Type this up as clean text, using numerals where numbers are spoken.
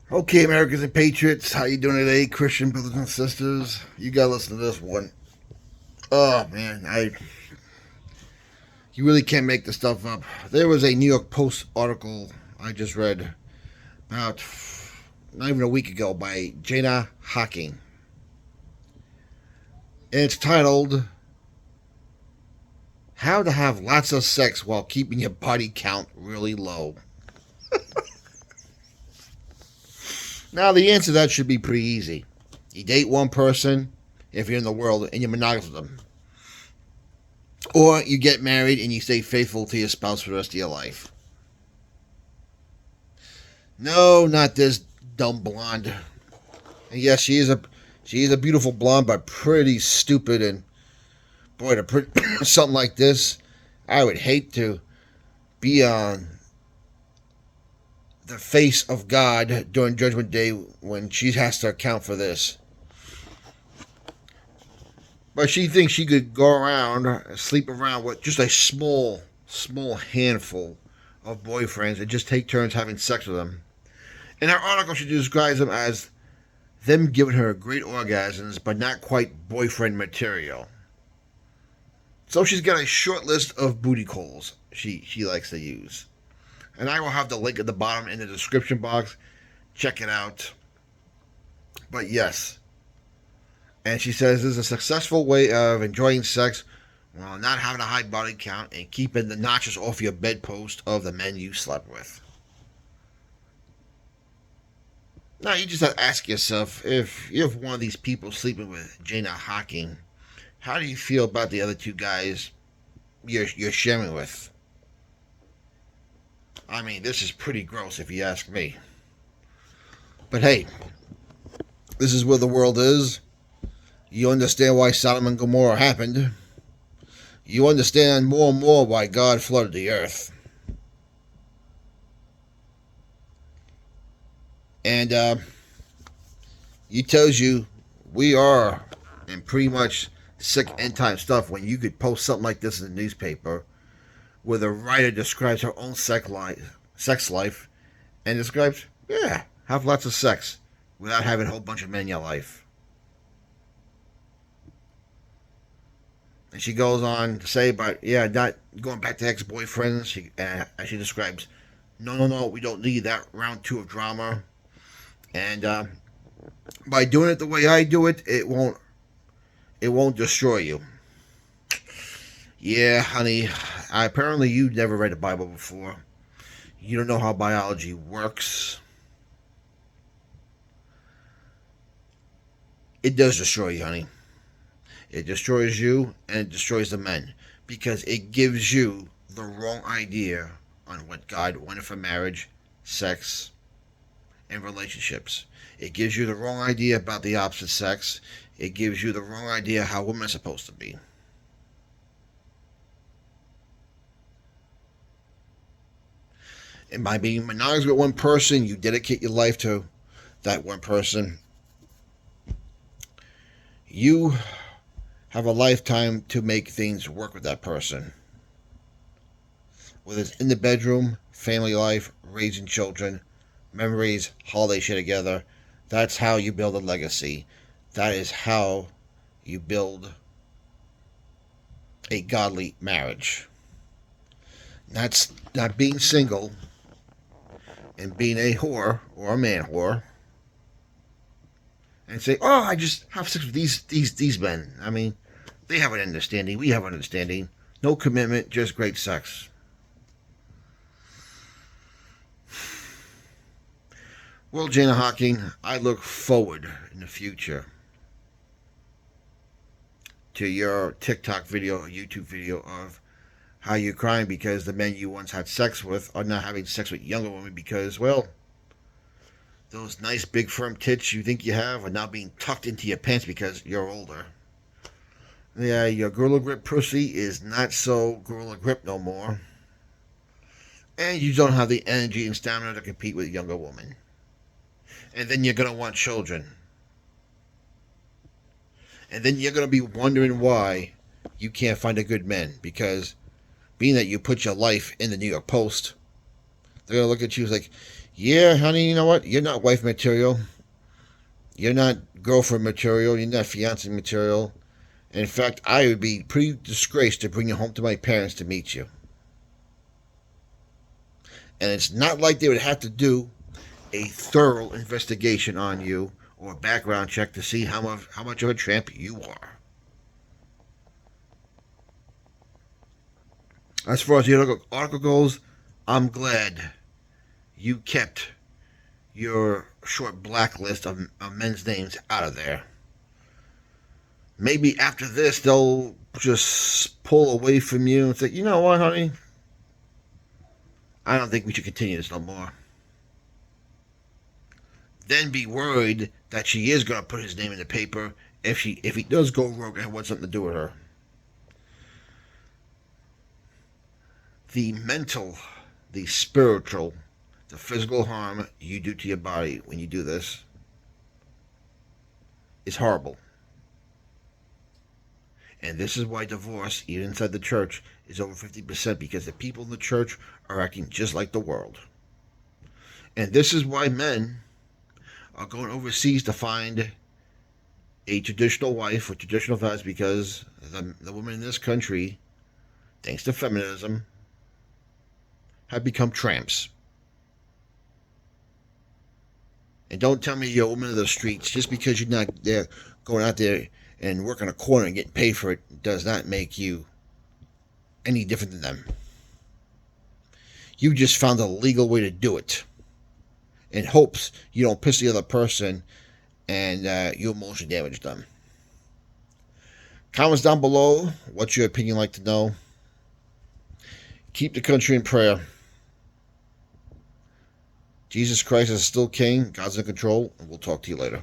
Okay, Americans and Patriots, how you doing today, Christian brothers and sisters? You gotta listen to this one. Oh man, you really can't make this stuff up. There was a New York Post article I just read about not even a week ago by Jana Hawking. And it's titled "How to Have Lots of Sex While Keeping Your Body Count Really Low." Now, the answer to that should be pretty easy. You date one person if you're in the world and you're monogamous with them. Or you get married and you stay faithful to your spouse for the rest of your life. No, not this dumb blonde. And yes, she is a beautiful blonde, but pretty stupid. And boy, to put something like this, I would hate to be on the face of God during Judgment Day when she has to account for this. But she thinks she could go around, sleep around with just a small handful of boyfriends and just take turns having sex with them. In her article, she describes them as them giving her great orgasms, but not quite boyfriend material. So she's got a short list of booty calls she likes to use. And I will have the link at the bottom in the description box. Check it out. But yes. And she says this is a successful way of enjoying sex while not having a high body count and keeping the notches off your bedpost of the men you slept with. Now, you just have to ask yourself, if you have one of these people sleeping with Jana Hawking, how do you feel about the other two guys you're sharing with? I mean, this is pretty gross if you ask me. But hey, this is where the world is. You understand why Sodom and Gomorrah happened. You understand more and more why God flooded the earth. And he tells you we are in pretty much sick end time stuff when you could post something like this in the newspaper where the writer describes her own sex life and describes, yeah, have lots of sex without having a whole bunch of men in your life. And she goes on to say about, yeah, not going back to ex-boyfriends. She describes, no, we don't need that round two of drama. And by doing it the way I do it, it won't destroy you. Yeah, honey, apparently you never read the Bible before. You don't know how biology works. It does destroy you, honey. It destroys you and it destroys the men because it gives you the wrong idea on what God wanted for marriage, sex, and relationships. It gives you the wrong idea about the opposite sex. It gives you the wrong idea how women are supposed to be. And by being monogamous with one person, you dedicate your life to that one person. You have a lifetime to make things work with that person. Whether it's in the bedroom, family life, raising children, memories, holiday shit together. That's how you build a legacy. That is how you build a godly marriage. That's not being single and being a whore or a man whore and say, "Oh, I just have sex with these men." I mean, they have an understanding. We have an understanding. No commitment, just great sex. Well, Jana Hawking, I look forward in the future to your TikTok video or YouTube video of how you're crying because the men you once had sex with are now having sex with younger women because, well, those nice big firm tits you think you have are now being tucked into your pants because you're older. Yeah, your Gorilla Grip pussy is not so Gorilla Grip no more. And you don't have the energy and stamina to compete with younger women. And then you're going to want children. And then you're going to be wondering why you can't find a good man because being that you put your life in the New York Post, They're going to look at you like, yeah, honey, you know what? You're not wife material. You're not girlfriend material. You're not fiancé material. And in fact, I would be pretty disgraced to bring you home to my parents to meet you. And it's not like they would have to do a thorough investigation on you or a background check to see how much of a tramp you are. As far as the article goes, I'm glad you kept your short blacklist of men's names out of there. Maybe after this, they'll just pull away from you and say, you know what, honey? I don't think we should continue this no more. Then be worried that she is going to put his name in the paper if he does go rogue and wants something to do with her. The mental, the spiritual, the physical harm you do to your body when you do this is horrible. And this is why divorce, even inside the church, is over 50% because the people in the church are acting just like the world. And this is why men are going overseas to find a traditional wife with traditional values because the women in this country, thanks to feminism, have become tramps. And don't tell me you're a woman of the streets just because you're not there going out there and working a corner and getting paid for it does not make you any different than them. You just found a legal way to do it in hopes you don't piss the other person and you emotionally damage them. Comments down below. What's your opinion like to know? Keep the country in prayer. Jesus Christ is still King. God's in control. And we'll talk to you later.